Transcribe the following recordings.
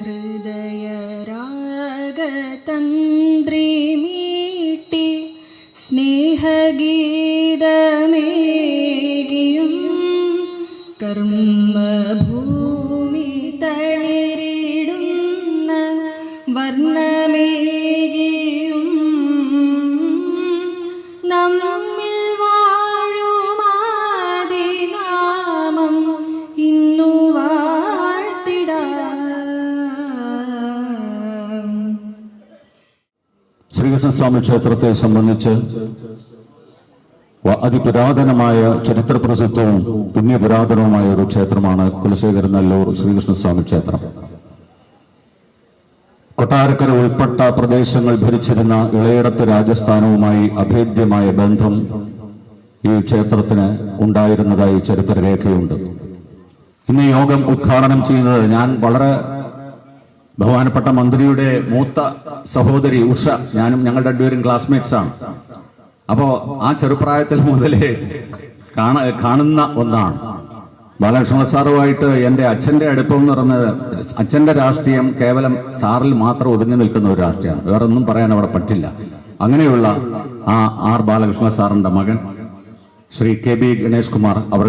ഹൃദയരാഗതന്ത്രിമീട്ടി സ്നേഹഗീതമേകിയും കർമ്മഭൂമി തളിരിടുന്ന വർണ്ണമേകിയും നമ്മിൽ വാഴുമാദിനാമം ഇന്നു വാഴ്ത്തിടാം. ശ്രീകൃഷ്ണസ്വാമി ക്ഷേത്രത്തെ സംബന്ധിച്ച് അതിപുരാതനമായ ചരിത്രപ്രസിദ്ധവും പുണ്യപുരാതനവുമായ ഒരു ക്ഷേത്രമാണ് കുലശേഖരൻ നല്ലൂർ ശ്രീകൃഷ്ണസ്വാമി ക്ഷേത്രം. കൊട്ടാരക്കര ഉൾപ്പെട്ട പ്രദേശങ്ങൾ ഭരിച്ചിരുന്ന ഇളയിടത്ത് രാജസ്ഥാനവുമായി അഭേദ്യമായ ബന്ധം ഈ ക്ഷേത്രത്തിന് ഉണ്ടായിരുന്നതായി ചരിത്രരേഖയുണ്ട്. ഇന്ന് യോഗം ഉദ്ഘാടനം ചെയ്യുന്നത് ഞാൻ വളരെ ബഹുമാനപ്പെട്ട മന്ത്രിയുടെ മൂത്ത സഹോദരി ഉഷ, ഞാനും ഞങ്ങൾ രണ്ടുപേരും ക്ലാസ്മേറ്റ്സ് ആണ്. അപ്പോ ആ ചെറുപ്രായത്തിൽ മുതലേ കാണുന്ന ഒന്നാണ്. ബാലകൃഷ്ണ സാറുമായിട്ട് എൻ്റെ അച്ഛൻ്റെ അടുപ്പം എന്ന് പറയുന്നത്, അച്ഛൻ്റെ രാഷ്ട്രീയം കേവലം സാറിൽ മാത്രം ഒതുങ്ങി നിൽക്കുന്ന ഒരു രാഷ്ട്രീയമാണ്, വേറെ ഒന്നും പറയാൻ അവിടെ പറ്റില്ല. അങ്ങനെയുള്ള ആ ആർ ബാലകൃഷ്ണ സാറിന്റെ മകൻ ശ്രീ KB ഗണേഷ് കുമാർ അവർ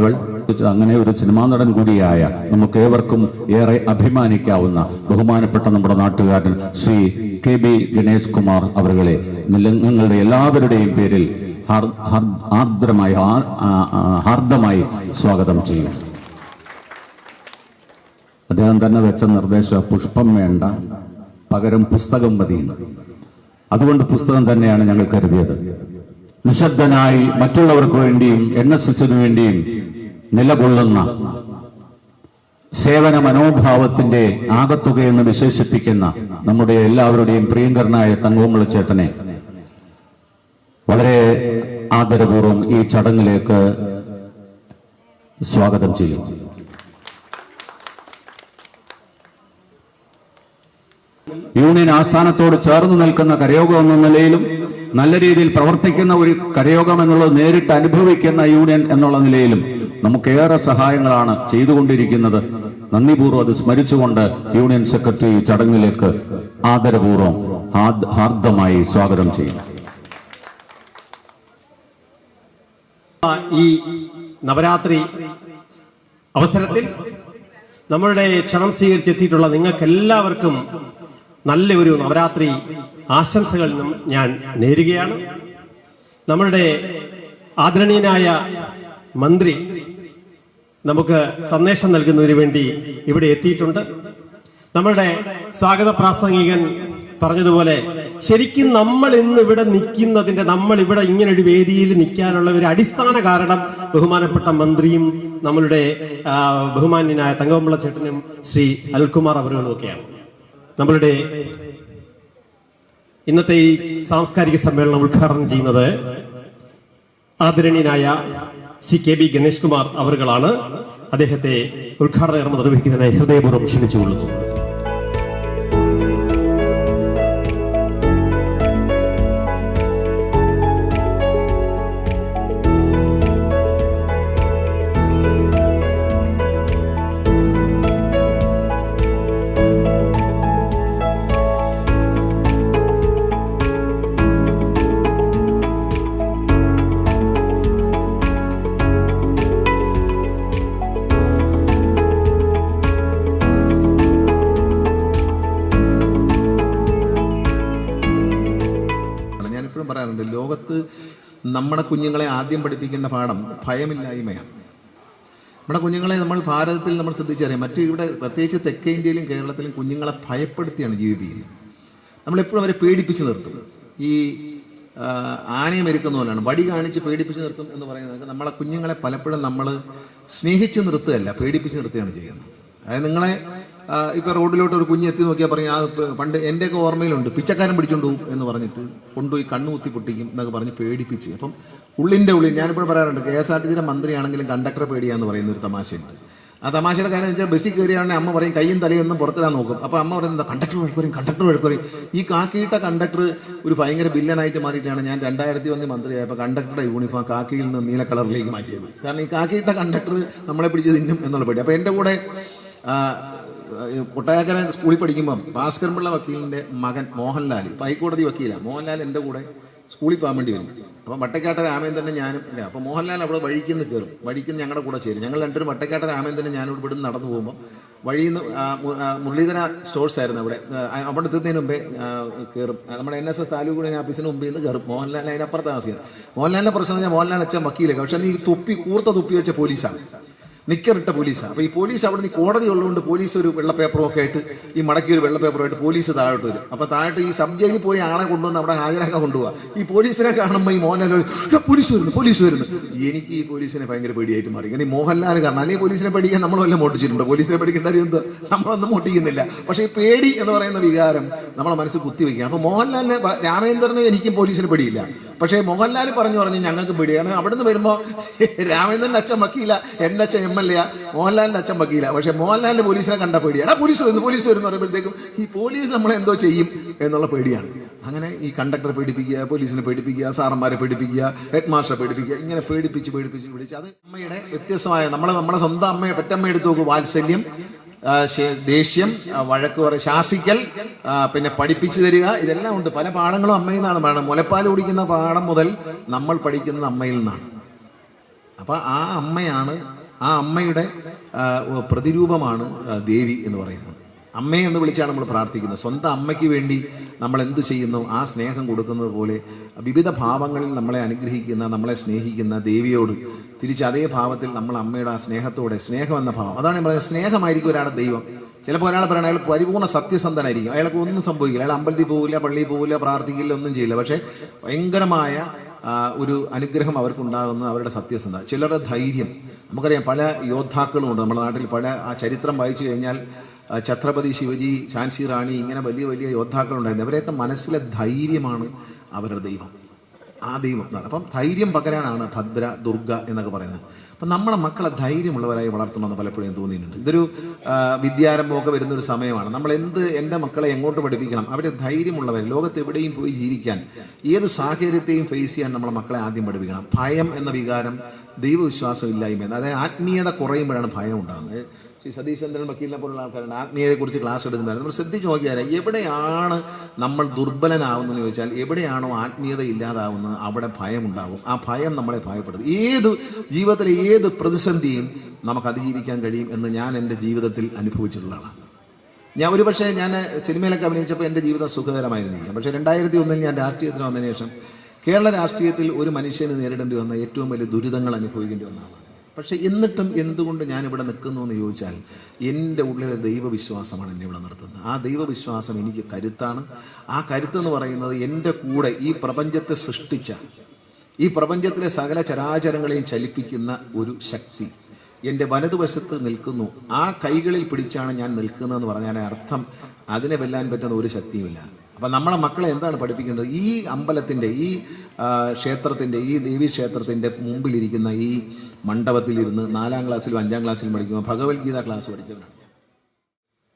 അങ്ങനെ ഒരു സിനിമാ നടൻ കൂടിയായ നമുക്ക് ഏവർക്കും ഏറെ അഭിമാനിക്കാവുന്ന ബഹുമാനപ്പെട്ട നമ്മുടെ നാട്ടുകാരൻ ശ്രീ KB ഗണേഷ് കുമാർ അവരെ നിങ്ങളുടെ എല്ലാവരുടെയും പേരിൽ ഹാർദമായി സ്വാഗതം ചെയ്യും. അദ്ദേഹം തന്നെ വെച്ച നിർദ്ദേശം പുഷ്പം വേണ്ട, പകരം പുസ്തകം മതി. അതുകൊണ്ട് പുസ്തകം തന്നെയാണ് ഞങ്ങൾ കരുതിയത്. നിശബ്ദനായി മറ്റുള്ളവർക്ക് വേണ്ടിയും NSSന് വേണ്ടിയും നിലകൊള്ളുന്ന സേവന മനോഭാവത്തിന്റെ ആകത്തുകയെന്ന് വിശേഷിപ്പിക്കുന്ന നമ്മുടെ എല്ലാവരുടെയും പ്രിയങ്കരനായ തങ്കോമള ചേട്ടനെ വളരെ ആദരപൂർവ്വം ഈ ചടങ്ങിലേക്ക് സ്വാഗതം ചെയ്യും. യൂണിയൻ ആസ്ഥാനത്തോട് ചേർന്ന് നിൽക്കുന്ന കരയോഗം എന്ന നിലയിലും നല്ല രീതിയിൽ പ്രവർത്തിക്കുന്ന ഒരു കരയോഗം എന്നുള്ളത് നേരിട്ട് അനുഭവിക്കുന്ന യൂണിയൻ എന്നുള്ള നിലയിലും നമുക്കേറെ സഹായങ്ങളാണ് ചെയ്തുകൊണ്ടിരിക്കുന്നത്. നന്ദിപൂർവ്വം അത് സ്മരിച്ചുകൊണ്ട് യൂണിയൻ സെക്രട്ടറി ചടങ്ങിലേക്ക് ആദരപൂർവ്വം ഹാർദമായി സ്വാഗതം ചെയ്യും. ഈ നവരാത്രി അവസരത്തിൽ നമ്മളുടെ ക്ഷണം സ്വീകരിച്ചെത്തിയിട്ടുള്ള നിങ്ങൾക്ക് എല്ലാവർക്കും നല്ല ഒരു നവരാത്രി ആശംസകൾ ഞാൻ നേരുകയാണ്. നമ്മളുടെ ആദരണീയനായ മന്ത്രി നമുക്ക് സന്ദേശം നൽകുന്നതിന് വേണ്ടി ഇവിടെ എത്തിയിട്ടുണ്ട്. നമ്മളുടെ സ്വാഗത പ്രാസംഗികൻ പറഞ്ഞതുപോലെ ശരിക്കും നമ്മൾ ഇന്ന് ഇവിടെ നിൽക്കുന്നതിന്റെ, നമ്മൾ ഇവിടെ ഇങ്ങനൊരു വേദിയിൽ നിൽക്കാനുള്ള ഒരു അടിസ്ഥാന കാരണം ബഹുമാനപ്പെട്ട മന്ത്രിയും നമ്മളുടെ ബഹുമാന്യനായ തങ്കമള ചേട്ടനും ശ്രീ അനിൽകുമാർ അവറുകളും ഒക്കെയാണ്. നമ്മളുടെ ഇന്നത്തെ ഈ സാംസ്കാരിക സമ്മേളനം ഉദ്ഘാടനം ചെയ്യുന്നത് ആദരണീയനായ ശ്രീ KB ഗണേഷ് കുമാർ അവറുകളാണ്. അദ്ദേഹത്തെ ഉദ്ഘാടന കർമ്മം നിർവഹിക്കുന്നതിനായി ഹൃദയപൂർവ്വം ക്ഷണിച്ചുകൊള്ളുന്നു. പറയാറുണ്ട്, ലോകത്ത് നമ്മുടെ കുഞ്ഞുങ്ങളെ ആദ്യം പഠിപ്പിക്കേണ്ട പാഠം ഭയമില്ലായ്മയാണ്. നമ്മുടെ കുഞ്ഞുങ്ങളെ നമ്മൾ ഭാരതത്തിൽ നമ്മൾ ശ്രദ്ധിച്ചറിയാം, മറ്റു ഇവിടെ പ്രത്യേകിച്ച് തെക്കേ ഇന്ത്യയിലും കേരളത്തിലും കുഞ്ഞുങ്ങളെ ഭയപ്പെടുത്തിയാണ് ജീവിപ്പിക്കുന്നത്. നമ്മളെപ്പോഴും അവരെ പേടിപ്പിച്ച് നിർത്തും. ഈ ആനയെ മെരുക്കുന്ന പോലെയാണ്, വടി കാണിച്ച് പേടിപ്പിച്ച് നിർത്തും എന്ന് പറയുന്നത്. നമ്മളെ കുഞ്ഞുങ്ങളെ പലപ്പോഴും നമ്മൾ സ്നേഹിച്ച് നിർത്തുകയല്ല, പേടിപ്പിച്ച് നിർത്തുകയാണ് ചെയ്യുന്നത്. അതായത് നിങ്ങളെ ഇപ്പോൾ റോഡിലോട്ട് ഒരു കുഞ്ഞ് എത്തി നോക്കിയാൽ പറയും, ആ പണ്ട് എൻ്റെയൊക്കെ ഓർമ്മയിലുണ്ട്, പിച്ചക്കാരൻ പിടിച്ചോണ്ട് പോകും എന്ന് പറഞ്ഞിട്ട് കൊണ്ടുപോയി കണ്ണു കുത്തി പൊട്ടിക്കും എന്നൊക്കെ പറഞ്ഞ് പേടിപ്പിച്ച്. അപ്പം ഉള്ളിൻ്റെ ഉള്ളിൽ ഞാനിപ്പോഴും പറയാറുണ്ട്, KSRTCയുടെ മന്ത്രിയാണെങ്കിലും കണ്ടക്ടറെ പേടിയാന്ന് പറയുന്ന ഒരു തമാശയുണ്ട്. ആ തമാശയുടെ കാര്യം വെച്ചാൽ ബസ്സിൽ കയറിയാണെങ്കിൽ അമ്മ പറയും കയ്യും തലയൊന്നും പുറത്തിടാൻ നോക്കും. അപ്പോൾ അമ്മ പറയുന്നത് കണ്ടക്ടർ വഴക്കുറയും. ഈ കാക്കിയിട്ട കണ്ടക്ടർ ഒരു ഭയങ്കര ബില്ലനായിട്ട് മാറിയിട്ടാണ് ഞാൻ 2001 മന്ത്രിയായപ്പോൾ കണ്ടക്ടറുടെ യൂണിഫോം കാക്കിയിൽ നിന്ന് നീല കളറിലേക്ക് മാറ്റിയത്. കാരണം ഈ കാക്കിയിട്ട കണ്ടക്ടർ നമ്മളെ പിടിച്ച് തിന്നും എന്നുള്ള പേടി. അപ്പോൾ എൻ്റെ കൂടെ കൊട്ടായക്കര സ്കൂളിൽ പഠിക്കുമ്പം ഭാസ്കരൻപിള്ള വക്കീലിൻ്റെ മകൻ മോഹൻലാൽ, ഇപ്പോൾ ഹൈക്കോടതി വക്കീലാണ്. മോഹൻലാൽ എൻ്റെ കൂടെ സ്കൂളിൽ പോകാൻ വേണ്ടി വരും. അപ്പം വട്ടക്കാട്ട രാമേന്ദ്രനെ ഞാനും ഇല്ല. അപ്പോൾ മോഹൻലാൽ അവിടെ വഴിക്കുന്ന് കയറും, വഴിക്കുന്ന് ഞങ്ങളുടെ കൂടെ ചേരും. ഞങ്ങൾ രണ്ടുപേരും വട്ടക്കാട്ട രാമേന്ദ്രനെ ഞാനും ഇവിടുന്ന് നടന്നു പോകുമ്പോൾ വഴിയിൽ നിന്ന് മുരളീധര സ്റ്റോഴ്സ് ആയിരുന്നു അവിടെ എത്തുന്നതിന് മുമ്പേ കയറും. നമ്മുടെ NSS താലൂക്ക് ഓഫീസിന് മുമ്പിൽ നിന്ന് കയറും. മോഹൻലാൽ അതിനപ്പുറത്ത് താമസിക്കുന്നത്. മോഹൻലാലിൻ്റെ പ്രശ്നം പറഞ്ഞാൽ മോഹൻലാൽ അച്ഛൻ വക്കീലൊക്കെ, പക്ഷേ നീ കൂർത്ത തുപ്പി വെച്ച പോലീസാണ്, നിക്കറിട്ട പോലീസാണ്. അപ്പോൾ ഈ പോലീസ് അവിടെ നിന്ന് കോടതി ഉള്ളതുകൊണ്ട് പോലീസ് ഒരു വെള്ള പേപ്പറൊക്കെ ആയിട്ട് ഈ മടക്കി ഒരു വെള്ള പേപ്പറുമായിട്ട് പോലീസ് താഴോട്ട് വരും. അപ്പോൾ താഴോട്ട് ഈ സബ് ജയിലിൽ പോയി ആളെ കൊണ്ടുവന്ന് അവിടെ ഹാജരാക്കാൻ കൊണ്ടുപോകാം. ഈ പോലീസിനെ കാണുമ്പോൾ ഈ മോഹൻലാൽ പോലീസ് വരുന്നു. എനിക്ക് ഈ പോലീസിനെ ഭയങ്കര പേടിയായിട്ട് മാറി. ഇങ്ങനെ ഈ മോഹൻലാൽ കാരണം അല്ലെങ്കിൽ പോലീസിനെ പേടിക്കാൻ നമ്മളെല്ലാം മോട്ടിച്ചിട്ടുണ്ട്. പോലീസിനെ പേടിക്കേണ്ട കാര്യം എന്താ, നമ്മളൊന്നും മോട്ടിക്കുന്നില്ല. പക്ഷേ ഈ പേടി എന്ന് പറയുന്ന വികാരം നമ്മളെ മനസ്സിൽ കുത്തിവെക്കുകയാണ്. അപ്പോൾ മോഹൻലാലിനെ രാമേന്ദ്രന് എനിക്കും പോലീസിനെ പേടിയില്ല. പക്ഷേ മോഹൻലാൽ പറഞ്ഞ് ഞങ്ങൾക്ക് പേടിയാണ്. അവിടുന്ന് വരുമ്പോൾ രാമേന്ദ്രൻ്റെ അച്ഛൻ വക്കീല, എൻ്റെ അച്ഛൻ MLA, മോഹൻലാലിൻ്റെ അച്ഛൻ വക്കീല. പക്ഷേ മോഹൻലാലിൻ്റെ പോലീസിനെ കണ്ട പേടിയാണ്. പോലീസ് വരുന്നു പറയുമ്പോഴത്തേക്കും ഈ പോലീസ് നമ്മളെ എന്തോ ചെയ്യും എന്നുള്ള പേടിയാണ്. അങ്ങനെ ഈ കണ്ടക്ടറെ പേടിപ്പിക്കുക, പോലീസിനെ പേടിപ്പിക്കുക, സാറന്മാരെ പേടിപ്പിക്കുക, ഹെഡ് മാസ്റ്ററെ പേടിപ്പിക്കുക, ഇങ്ങനെ പേടിപ്പിച്ച് അത് അമ്മയുടെ വ്യത്യസ്തമായ നമ്മുടെ സ്വന്തം അമ്മയെ പെറ്റമ്മ എടുത്ത് നോക്കും. വാത്സല്യം, ദേഷ്യം, വഴക്ക് പറയും, ശാസിക്കൽ, പിന്നെ പഠിപ്പിച്ചു തരിക, ഇതെല്ലാം ഉണ്ട്. പല പാഠങ്ങളും അമ്മയിൽ നിന്നാണ് പറയുന്നത്. മുലപ്പാൽ കുടിക്കുന്ന പാഠം മുതൽ നമ്മൾ പഠിക്കുന്നത് അമ്മയിൽ നിന്നാണ്. അപ്പം ആ അമ്മയാണ്, ആ അമ്മയുടെ പ്രതിരൂപമാണ് ദേവി എന്ന് പറയുന്നത്. അമ്മയെ എന്ന് വിളിച്ചാണ് നമ്മൾ പ്രാർത്ഥിക്കുന്നത്. സ്വന്തം അമ്മയ്ക്ക് വേണ്ടി നമ്മൾ എന്ത് ചെയ്യുന്നു ആ സ്നേഹം കൊടുക്കുന്നത് പോലെ വിവിധ ഭാവങ്ങളിൽ നമ്മളെ അനുഗ്രഹിക്കുന്ന, നമ്മളെ സ്നേഹിക്കുന്ന ദേവിയോട് തിരിച്ച് അതേ ഭാവത്തിൽ നമ്മൾ അമ്മയുടെ ആ സ്നേഹത്തോടെ, സ്നേഹം എന്ന ഭാവം, അതാണ് ഞാൻ പറയുന്നത്. സ്നേഹമായിരിക്കും ഒരാളുടെ ദൈവം. ചിലപ്പോൾ ഒരാൾ പറയണം അയാൾ പരിപൂർണ്ണ സത്യസന്ധനായിരിക്കും, അയാൾക്ക് ഒന്നും സംഭവിക്കില്ല, അയാൾ അമ്പലത്തിൽ പോവില്ല, പള്ളിയിൽ പോവില്ല, പ്രാർത്ഥിക്കില്ല, ഒന്നും ചെയ്യില്ല. പക്ഷേ ഭയങ്കരമായ ഒരു അനുഗ്രഹം അവർക്കുണ്ടാകുന്നത് അവരുടെ സത്യസന്ധത. ചിലരുടെ ധൈര്യം, നമുക്കറിയാം പല യോദ്ധാക്കളുമുണ്ട് നമ്മുടെ നാട്ടിൽ. പല ആ ചരിത്രം വായിച്ചു കഴിഞ്ഞാൽ ഛത്രപതി ശിവജി, ഝാൻസി റാണി, ഇങ്ങനെ വലിയ വലിയ യോദ്ധാക്കളുണ്ടായിരുന്നു. അവരെയൊക്കെ മനസ്സിലെ ധൈര്യമാണ് അവരുടെ ദൈവം, ആ ദൈവം. അപ്പം ധൈര്യം പകരാനാണ് ഭദ്ര, ദുർഗ എന്നൊക്കെ പറയുന്നത്. അപ്പം നമ്മളെ മക്കളെ ധൈര്യമുള്ളവരായി വളർത്തണമെന്ന് പലപ്പോഴും തോന്നിയിട്ടുണ്ട്. ഇതൊരു വിദ്യാരംഭമൊക്കെ വരുന്നൊരു സമയമാണ്. എൻ്റെ മക്കളെ എങ്ങോട്ട് പഠിപ്പിക്കണം, അവിടെ ധൈര്യമുള്ളവർ, ലോകത്ത് എവിടെയും പോയി ജീവിക്കാൻ, ഏത് സാഹചര്യത്തെയും ഫേസ് ചെയ്യാൻ നമ്മളെ മക്കളെ ആദ്യം പഠിപ്പിക്കണം. ഭയം എന്ന വികാരം ദൈവവിശ്വാസം ഇല്ലായ്മ, അതായത് ആത്മീയത കുറയുമ്പോഴാണ് ഭയം ഉണ്ടാകുന്നത്. ശ്രീ സതീഷ് ചന്ദ്രൻ വക്കീലിനെ പോലുള്ള ആൾക്കാരുണ്ട് ആത്മീയതയെക്കുറിച്ച് ക്ലാസ് എടുക്കുന്നത്. നമ്മൾ ശ്രദ്ധിച്ച് നോക്കിയാൽ എവിടെയാണ് നമ്മൾ ദുർബലനാവുന്നതെന്ന് ചോദിച്ചാൽ, എവിടെയാണോ ആത്മീയത ഇല്ലാതാവുന്നത് അവിടെ ഭയം ഉണ്ടാവും. ആ ഭയം നമ്മളെ ഭയപ്പെടുത്തും. ജീവിതത്തിലെ ഏത് പ്രതിസന്ധിയും നമുക്ക് അതിജീവിക്കാൻ കഴിയും എന്ന് ഞാൻ എൻ്റെ ജീവിതത്തിൽ അനുഭവിച്ചിട്ടുള്ളതാണ്. ഞാൻ സിനിമയിലൊക്കെ അഭിനയിച്ചപ്പോൾ എൻ്റെ ജീവിതം സുഖകരമായിരുന്നില്ല. പക്ഷേ 2001 ഞാൻ രാഷ്ട്രീയത്തിന് വന്നതിന് ശേഷം കേരള രാഷ്ട്രീയത്തിൽ ഒരു മനുഷ്യന് നേരിടേണ്ടി വന്ന ഏറ്റവും വലിയ ദുരിതങ്ങൾ അനുഭവിക്കേണ്ടി വന്നതാണ്. പക്ഷേ എന്നിട്ടും എന്തുകൊണ്ട് ഞാനിവിടെ നിൽക്കുന്നു എന്ന് ചോദിച്ചാൽ, എൻ്റെ ഉള്ളിലെ ദൈവവിശ്വാസമാണ് എന്നെ ഇവിടെ നിർത്തുന്നത്. ആ ദൈവവിശ്വാസം എനിക്ക് കരുത്താണ്. ആ കരുത്തെന്ന് പറയുന്നത് എൻ്റെ കൂടെ ഈ പ്രപഞ്ചത്തെ സൃഷ്ടിച്ച, ഈ പ്രപഞ്ചത്തിലെ സകല ചരാചരങ്ങളെയും ചലിപ്പിക്കുന്ന ഒരു ശക്തി എൻ്റെ വലതുവശത്ത് നിൽക്കുന്നു. ആ കൈകളിൽ പിടിച്ചാണ് ഞാൻ നിൽക്കുന്നതെന്ന് പറഞ്ഞാൽ അർത്ഥം അതിനെ വെല്ലാൻ പറ്റുന്ന ഒരു ശക്തിയുമില്ല. അപ്പം നമ്മളെ മക്കളെ എന്താണ് പഠിപ്പിക്കേണ്ടത്? ഈ അമ്പലത്തിൻ്റെ, ഈ ക്ഷേത്രത്തിൻ്റെ, ഈ ദേവീക്ഷേത്രത്തിൻ്റെ മുമ്പിലിരിക്കുന്ന ഈ മണ്ഡപത്തിലിരുന്ന് 4ാം ക്ലാസ്സിലും 5ാം ക്ലാസ്സിലും പഠിക്കുമ്പോൾ ഭഗവത്ഗീത ക്ലാസ് പഠിച്ചവരാണ്.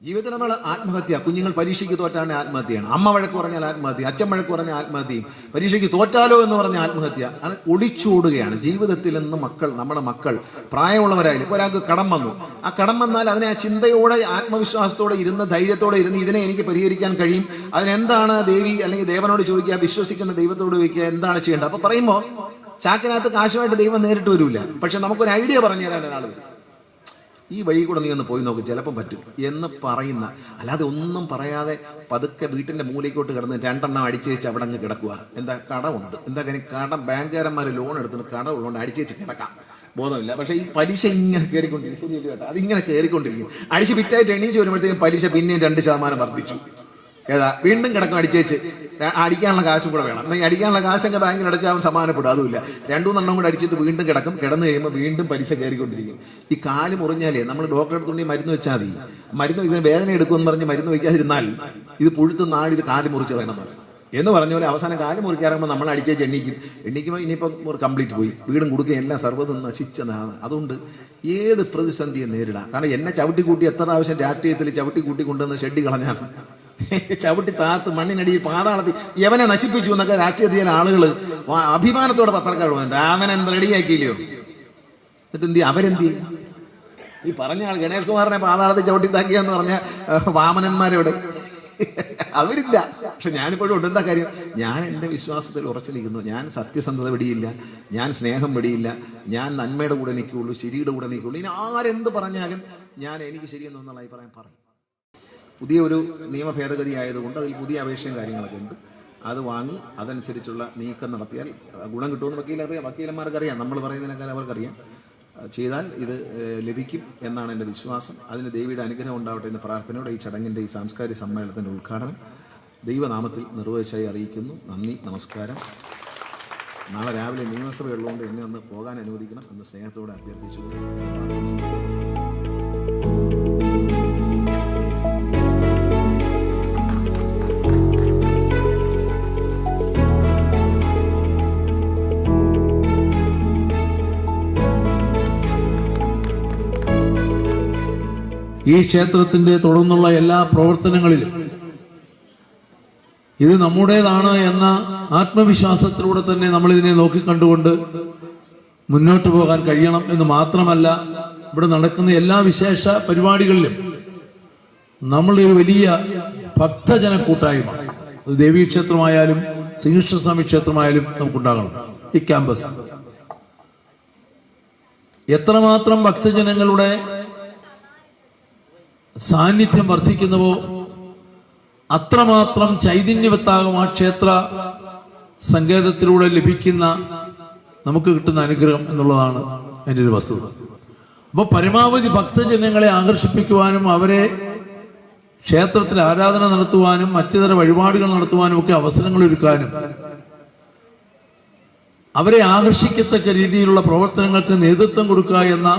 ജീവിതത്തിൽ നമ്മൾ ആത്മഹത്യ, കുഞ്ഞുങ്ങൾ പരീക്ഷയ്ക്ക് തോറ്റാണ് ആത്മഹത്യയാണ്, അമ്മ വഴക്ക് പറഞ്ഞാൽ ആത്മഹത്യ, അച്ഛൻ വഴക്ക് പറഞ്ഞാൽ ആത്മഹത്യയും, പരീക്ഷയ്ക്ക് തോറ്റാലോ എന്ന് പറഞ്ഞ ആത്മഹത്യ, അങ്ങനെ ഒളിച്ചോടുകയാണ്. ജീവിതത്തിൽ നിന്ന് നമ്മുടെ മക്കൾ പ്രായമുള്ളവരായാലും ഇപ്പോൾ ഒരാൾക്ക് കടം വന്നു, ആ കടം വന്നാൽ അതിനെ ആ ചിന്തയോടെ, ആത്മവിശ്വാസത്തോടെ ഇരുന്ന്, ധൈര്യത്തോടെ ഇരുന്ന് ഇതിനെ എനിക്ക് പരിഹരിക്കാൻ കഴിയും, അതിനെന്താണ് ദേവി അല്ലെങ്കിൽ ദേവനോട് ചോദിക്കുക, വിശ്വസിക്കുന്ന ദൈവത്തോട് ചോദിക്കുക എന്താണ് ചെയ്യേണ്ടത്. അപ്പോൾ പറയുമ്പോൾ ചാക്കിനകത്ത് കാശുമായിട്ട് ദൈവം നേരിട്ട് വരില്ല. പക്ഷെ നമുക്കൊരു ഐഡിയ പറഞ്ഞു തരാൻ ഒരാൾ വരും. ഈ വഴി കൂടെ നീ ഒന്ന് പോയി നോക്ക്, ചിലപ്പം പറ്റും എന്ന് പറയുന്ന, അല്ലാതെ ഒന്നും പറയാതെ പതുക്കെ വീട്ടിൻ്റെ മൂലയ്ക്കോട്ട് കിടന്ന് 2 എണ്ണം അടിച്ചേച്ച് അവിടെ അങ്ങ് കിടക്കുക. എന്താ കടമുണ്ട്, എന്താ കടം, ബാങ്കുകാരന്മാർ ലോൺ എടുത്തിട്ട് കടമുള്ളതുകൊണ്ട് അടിച്ചേച്ച് കിടക്കാം, ബോധമില്ല. പക്ഷേ ഈ പലിശ ഇങ്ങനെ കയറിക്കൊണ്ടിരിക്കും. ശരിയല്ല കേട്ടോ, അതിങ്ങനെ കയറിക്കൊണ്ടിരിക്കും. അടിച്ച് പിറ്റായിട്ട് എണീച്ച് വരുമ്പോഴത്തേക്കും പലിശ പിന്നെയും 2% വർദ്ധിച്ചു. വീണ്ടും കിടക്കും അടിച്ചേച്ച്. അടിക്കാനുള്ള കാശും കൂടെ വേണം. എന്നാൽ അടിക്കാനുള്ള കാശൊക്കെ ബാങ്കിൽ അടച്ചാൽ സമാനപ്പെടും. അതുമില്ല, 2-3 എണ്ണം കൂടെ അടിച്ചിട്ട് വീണ്ടും കിടക്കും. കിടന്നു കഴിയുമ്പോൾ വീണ്ടും പലിശ കയറിക്കൊണ്ടിരിക്കും. ഈ കാല് മുറിഞ്ഞാലേ നമ്മൾ ഡോക്ടറെ അടുത്തുണ്ടെങ്കിൽ മരുന്ന് വെച്ചാൽ മതി. ഇതിന് വേദന എടുക്കുമെന്ന് പറഞ്ഞ് മരുന്ന് വയ്ക്കാതിരുന്നാൽ ഇത് പുഴുത്ത് നാളിൽ കാല് മുറിച്ച് വേണമെന്ന് പറയും. എന്ന് പറഞ്ഞ പോലെ അവസാനം കാല് മുറിക്കാറുമ്പോൾ നമ്മൾ അടിച്ചേച്ച് എണ്ണിക്കുമ്പോൾ ഇനിയിപ്പം കംപ്ലീറ്റ് പോയി, വീടും കൊടുക്കുകയും എല്ലാം സർവ്വതും നശിച്ചതാണ്. അതുകൊണ്ട് ഏത് പ്രതിസന്ധിയെ നേരിടാം. കാരണം എന്നെ ചവിട്ടിക്കൂട്ടി എത്ര പ്രാവശ്യം രാഷ്ട്രീയത്തിൽ ചവിട്ടിക്കൂട്ടി കൊണ്ടുവന്ന് ഷെഡി കളഞ്ഞാണ്, ചവിട്ടി താത്ത് മണ്ണിനടിയിൽ പാതാളത്തിൽ യവനെ നശിപ്പിച്ചു എന്നൊക്കെ രാഷ്ട്രീയത്തിലെ ആളുകൾ അഭിമാനത്തോടെ പത്രക്കാരോട് അവനെന്ത് റെഡിയാക്കിയില്ലയോ. എന്നിട്ട് അവരെന്ത് ചെയ്യും? ഈ പറഞ്ഞ ആൾ ഗണേഷ് കുമാറിനെ പാതാളത്തിൽ ചവിട്ടിത്താക്കിയെന്ന് പറഞ്ഞ വാമനന്മാരെവിടെ? അവരില്ല. പക്ഷെ ഞാനിപ്പോഴും ഉണ്ട്. എന്താ കാര്യം? ഞാൻ എൻ്റെ വിശ്വാസത്തിൽ ഉറച്ചിരിക്കുന്നു. ഞാൻ സത്യസന്ധത വെടിയില്ല, ഞാൻ സ്നേഹം വെടിയില്ല, ഞാൻ നന്മയുടെ കൂടെ നിൽക്കുകയുള്ളൂ, ശരിയുടെ കൂടെ നിൽക്കുകയുള്ളൂ. ഇനി ആരെന്ത് പറഞ്ഞാലും ഞാൻ എനിക്ക് ശരിയെന്ന് എന്നുള്ള അഭിപ്രായം പറയും. പുതിയ ഒരു നിയമ ഭേദഗതി ആയതുകൊണ്ട് അതിൽ പുതിയ അപേക്ഷയും കാര്യങ്ങളൊക്കെ ഉണ്ട്. അത് വാങ്ങി അതനുസരിച്ചുള്ള നീക്കം നടത്തിയാൽ ഗുണം കിട്ടുമെന്ന് വക്കീലന്മാർക്കറിയാം. നമ്മൾ പറയുന്നതിനേക്കാൾ അവർക്കറിയാം. ചെയ്താൽ ഇത് ലഭിക്കും എന്നാണ് എൻ്റെ വിശ്വാസം. അതിന് ദൈവയുടെ അനുഗ്രഹം ഉണ്ടാവട്ടെ എന്ന പ്രാർത്ഥനയോടെ ഈ ചടങ്ങിൻ്റെ ഈ സാംസ്കാരിക സമ്മേളനത്തിൻ്റെ ഉദ്ഘാടനം ദൈവനാമത്തിൽ നിർവഹിച്ചായി അറിയിക്കുന്നു. നന്ദി, നമസ്കാരം. നാളെ രാവിലെ നിയമസഭയുള്ളതുകൊണ്ട് എന്നെ ഒന്ന് പോകാൻ അനുവദിക്കണം എന്ന് സ്നേഹത്തോടെ അഭ്യർത്ഥിച്ചു. ഈ ക്ഷേത്രത്തിന്റെ തുടർന്നുള്ള എല്ലാ പ്രവർത്തനങ്ങളിലും ഇത് നമ്മുടേതാണ് എന്ന ആത്മവിശ്വാസത്തിലൂടെ തന്നെ നമ്മൾ ഇതിനെ നോക്കിക്കണ്ടുകൊണ്ട് മുന്നോട്ട് പോകാൻ കഴിയണം എന്ന് മാത്രമല്ല, ഇവിടെ നടക്കുന്ന എല്ലാ വിശേഷ പരിപാടികളിലും നമ്മളുടെ ഒരു വലിയ ഭക്തജന കൂട്ടായ്മ, അത് ദേവീക്ഷേത്രമായാലും ശ്രീകൃഷ്ണസ്വാമി ക്ഷേത്രമായാലും നമുക്കുണ്ടാകണം. ഈ ക്യാമ്പസ് എത്രമാത്രം ഭക്തജനങ്ങളുടെ സാന്നിധ്യം വർദ്ധിക്കുന്നുവോ അത്രമാത്രം ചൈതന്യവത്താകും ആ ക്ഷേത്ര സങ്കേതത്തിലൂടെ ലഭിക്കുന്ന നമുക്ക് കിട്ടുന്ന അനുഗ്രഹം എന്നുള്ളതാണ് എൻ്റെ ഒരു വസ്തുത. അപ്പോൾ പരമാവധി ഭക്തജനങ്ങളെ ആകർഷിപ്പിക്കുവാനും അവരെ ക്ഷേത്രത്തിൽ ആരാധന നടത്തുവാനും മറ്റു തര വഴിപാടുകൾ നടത്തുവാനും ഒക്കെ അവസരങ്ങൾ ഒരുക്കാനും അവരെ ആകർഷിക്കത്തക്ക രീതിയിലുള്ള പ്രവർത്തനങ്ങൾക്ക് നേതൃത്വം കൊടുക്കുക എന്ന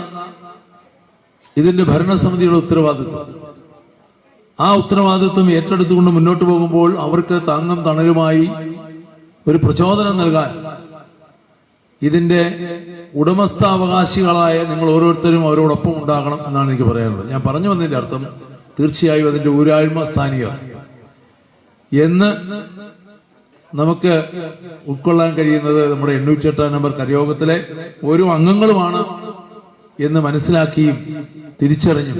ഇതിന്റെ ഭരണസമിതിയുടെ ഉത്തരവാദിത്വം, ആ ഉത്തരവാദിത്വം ഏറ്റെടുത്തുകൊണ്ട് മുന്നോട്ട് പോകുമ്പോൾ അവർക്ക് താങ്ങും തണലുമായി ഒരു പ്രചോദനം നൽകാൻ ഇതിന്റെ ഉടമസ്ഥാവകാശികളായ നിങ്ങൾ ഓരോരുത്തരും അവരോടൊപ്പം ഉണ്ടാകണം എന്നാണ് എനിക്ക് പറയാനുള്ളത്. ഞാൻ പറഞ്ഞു വന്നതിന്റെ അർത്ഥം തീർച്ചയായും അതിന്റെ ഊരാഴ്മ സ്ഥാനികർ എന്ന് നമുക്ക് ഉൾക്കൊള്ളാൻ കഴിയുന്നത് നമ്മുടെ 808 നമ്പർ കരയോഗത്തിലെ ഓരോ അംഗങ്ങളുമാണ് എന്ന് മനസ്സിലാക്കിയും തിരിച്ചറിഞ്ഞും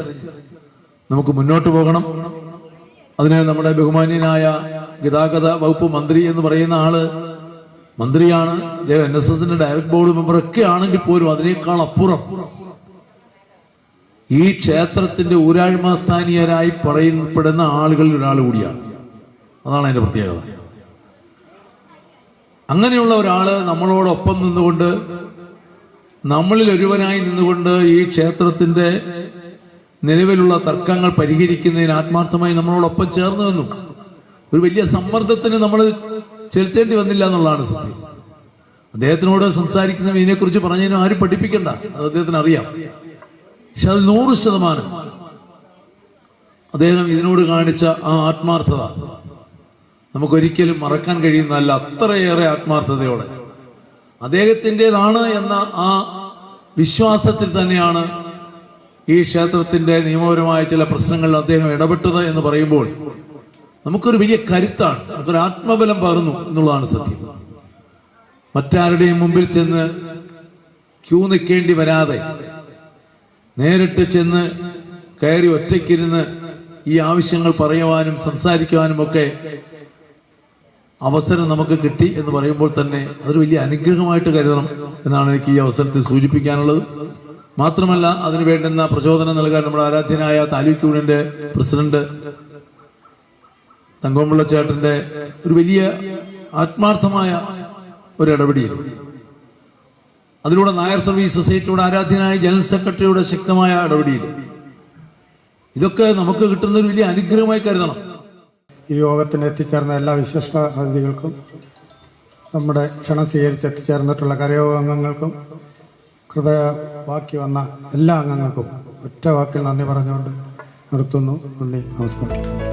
നമുക്ക് മുന്നോട്ട് പോകണം. അതിന് നമ്മുടെ ബഹുമാന്യനായ ഗതാഗത വകുപ്പ് മന്ത്രി എന്ന് പറയുന്ന ആള് മന്ത്രിയാണ്, അദ്ദേഹം NSSന്റെ ഡയറക്ട് ബോർഡ് മെമ്പർ ഒക്കെ ആണെങ്കിൽ പോലും അതിനേക്കാൾ അപ്പുറം ഈ ക്ഷേത്രത്തിന്റെ ഊരാഴ്മസ്ഥാനീയരായി പറയപ്പെടുന്ന ആളുകളിൽ ഒരാൾ കൂടിയാണ്. അതാണ് അതിന്റെ പ്രത്യേകത. അങ്ങനെയുള്ള ഒരാള് നമ്മളോടൊപ്പം നിന്നുകൊണ്ട്, നമ്മളിൽ ഒരുവനായി നിന്നുകൊണ്ട് ഈ ക്ഷേത്രത്തിന്റെ നിലവിലുള്ള തർക്കങ്ങൾ പരിഹരിക്കുന്നതിന് ആത്മാർത്ഥമായി നമ്മളോടൊപ്പം ചേർന്ന് നിന്നു. ഒരു വലിയ സമ്മർദ്ദത്തിന് നമ്മൾ ചെലുത്തേണ്ടി വന്നില്ല എന്നുള്ളതാണ് സത്യം. അദ്ദേഹത്തിനോട് സംസാരിക്കുന്ന ഇതിനെക്കുറിച്ച് പറഞ്ഞതിനും ആരും പഠിപ്പിക്കണ്ട, അത് അദ്ദേഹത്തിന് അറിയാം. പക്ഷെ അത് 100% അദ്ദേഹം ഇതിനോട് കാണിച്ച ആ ആത്മാർത്ഥത നമുക്കൊരിക്കലും മറക്കാൻ കഴിയുന്നതല്ല. അത്രയേറെ ആത്മാർത്ഥതയോടെ അദ്ദേഹത്തിൻ്റെതാണ് എന്ന ആ വിശ്വാസത്തിൽ തന്നെയാണ് ഈ ക്ഷേത്രത്തിന്റെ നിയമപരമായ ചില പ്രശ്നങ്ങളിൽ അദ്ദേഹം ഇടപെട്ടത് എന്ന് പറയുമ്പോൾ നമുക്കൊരു വലിയ കരുത്താണ്, നമുക്കൊരു ആത്മബലം പകർന്നു എന്നുള്ളതാണ് സത്യം. മറ്റാരുടെയും മുമ്പിൽ ചെന്ന് ക്യൂ നിൽക്കേണ്ടി വരാതെ നേരിട്ട് ചെന്ന് കയറി ഒറ്റയ്ക്കിരുന്ന് ഈ ആവശ്യങ്ങൾ പറയുവാനും സംസാരിക്കുവാനും ഒക്കെ അവസരം നമുക്ക് കിട്ടി എന്ന് പറയുമ്പോൾ തന്നെ അതൊരു വലിയ അനുഗ്രഹമായിട്ട് കരുതണം എന്നാണ് എനിക്ക് ഈ അവസരത്തിൽ സൂചിപ്പിക്കാനുള്ളത്. മാത്രമല്ല, അതിന് വേണ്ടുന്ന പ്രചോദനം നൽകാൻ നമ്മുടെ ആരാധ്യനായ താലൂക്ക് യൂണിയന്റെ പ്രസിഡന്റ് തങ്കോമ്പിള്ള ചേട്ടന്റെ ഒരു വലിയ ആത്മാർത്ഥമായ ഒരു ഇടപെടൽ, അതിലൂടെ നായർ സർവീസ് സൊസൈറ്റിയുടെ ആരാധ്യനായ ജനറൽ സെക്രട്ടറിയുടെ ശക്തമായ ഇടപെടൽ, ഇതൊക്കെ നമുക്ക് കിട്ടുന്ന ഒരു വലിയ അനുഗ്രഹമായി കരുതണം. ഈ യോഗത്തിന് എത്തിച്ചേർന്ന എല്ലാ വിശിഷ്ട അതിഥികൾക്കും നമ്മുടെ ക്ഷണം സ്വീകരിച്ച് എത്തിച്ചേർന്നിട്ടുള്ള കരയോഗ അംഗങ്ങൾക്കും ബാക്കി വന്ന എല്ലാ അംഗങ്ങൾക്കും ഒറ്റ വാക്കിൽ നന്ദി പറഞ്ഞുകൊണ്ട് നിർത്തുന്നു. നന്ദി, നമസ്കാരം.